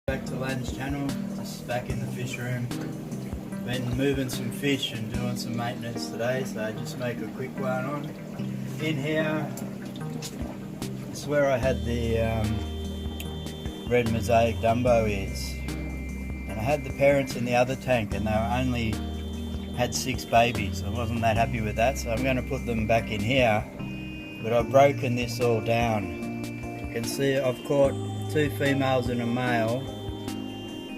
Back to Lan's channel, just back in the fish room. Been moving some fish and doing some maintenance today, so I just make a quick one on. In here, this is where I had the red Mosaic Dumbo is. And I had the parents in the other tank and they only had 6 babies. I wasn't that happy with that, so I'm going to put them back in here. But I've broken this all down. You can see I've caught 2 females and a male.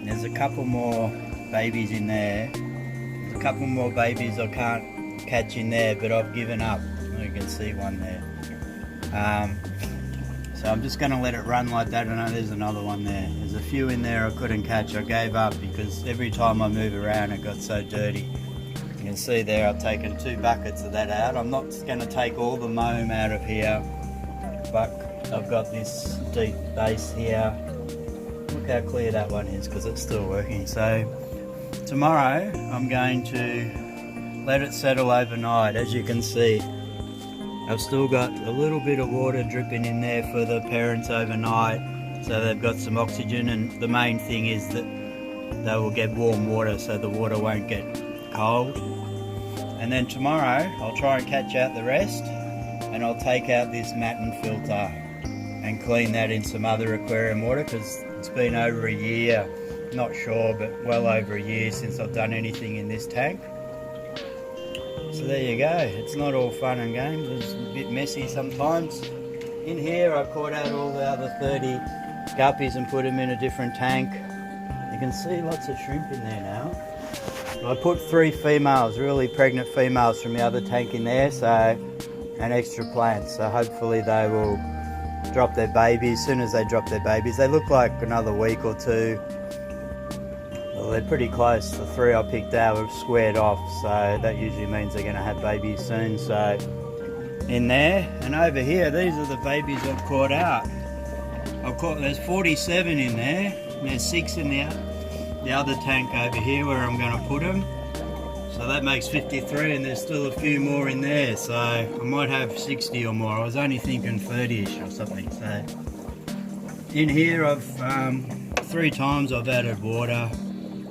There's a couple more babies in there. There's a couple more babies I can't catch in there, but I've given up. You can see one there. So I'm just going to let it run like that. I know there's another one there. There's a few in there I couldn't catch. I gave up because every time I move around it got so dirty. You can see there I've taken 2 buckets of that out. I'm not going to take all the loam out of here, but I've got this deep base here. Look how clear that one is because it's still working. So tomorrow I'm going to let it settle overnight. As you can see, I've still got a little bit of water dripping in there for the parents overnight, so they've got some oxygen, and the main thing is that they will get warm water so the water won't get cold. And then tomorrow I'll try and catch out the rest, and I'll take out this matin filter and clean that in some other aquarium water because it's been over a year, not sure, but well over a year since I've done anything in this tank. So there you go, it's not all fun and games, it's a bit messy sometimes. In here I caught out all the other 30 guppies and put them in a different tank. You can see lots of shrimp in there now. I put 3 females, really pregnant females from the other tank in there, so an extra plant, so hopefully they will drop their babies. As soon as they drop their babies, they look like another week or 2. Well, they're pretty close. The 3 I picked out were squared off, so that usually means they're going to have babies soon. So in there, and over here, these are the babies I've caught out. There's 47 in there, and there's 6 in the other tank over here where I'm going to put them. So that makes 53, and there's still a few more in there, so I might have 60 or more. I was only thinking 30ish or something. So in here I've 3 times I've added water,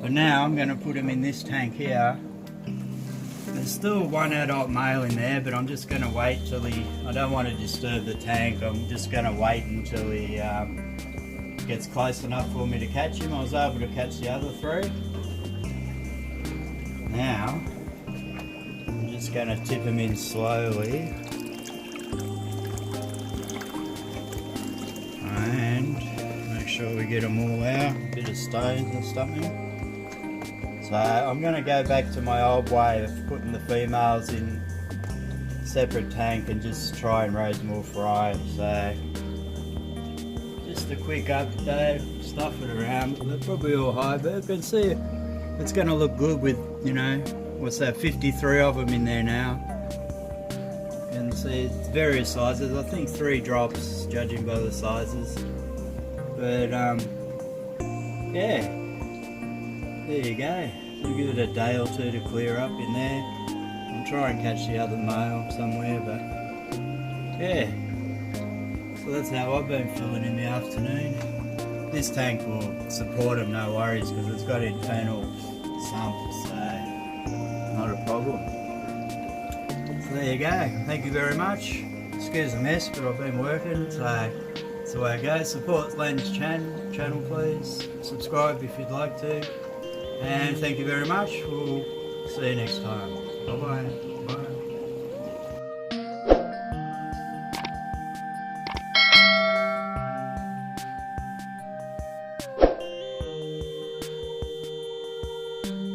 but now I'm going to put them in this tank here. There's still 1 adult male in there, but I'm just going to wait till I don't want to disturb the tank. I'm just going to wait until he gets close enough for me to catch him. I was able to catch the other 3. Now, I'm just going to tip them in slowly and make sure we get them all out, a bit of stones and something. So I'm going to go back to my old way of putting the females in a separate tank and just try and raise more fry. So just a quick update, stuff it around. They're probably all high, but you can see it's going to look good with, you know, what's that, 53 of them in there now. You can see it's various sizes. I think 3 drops, judging by the sizes. But yeah, there you go. We'll give it a day or 2 to clear up in there. I'll try and catch the other male somewhere, but yeah. So that's how I've been feeling in the afternoon. This tank will support them, no worries, because it's got internal sump, so not a problem. So there you go. Thank you very much. Excuse the mess, but I've been working, so that's the way it goes. Support Lan's channel, please. Subscribe if you'd like to. And thank you very much. We'll see you next time. Bye-bye. Bye.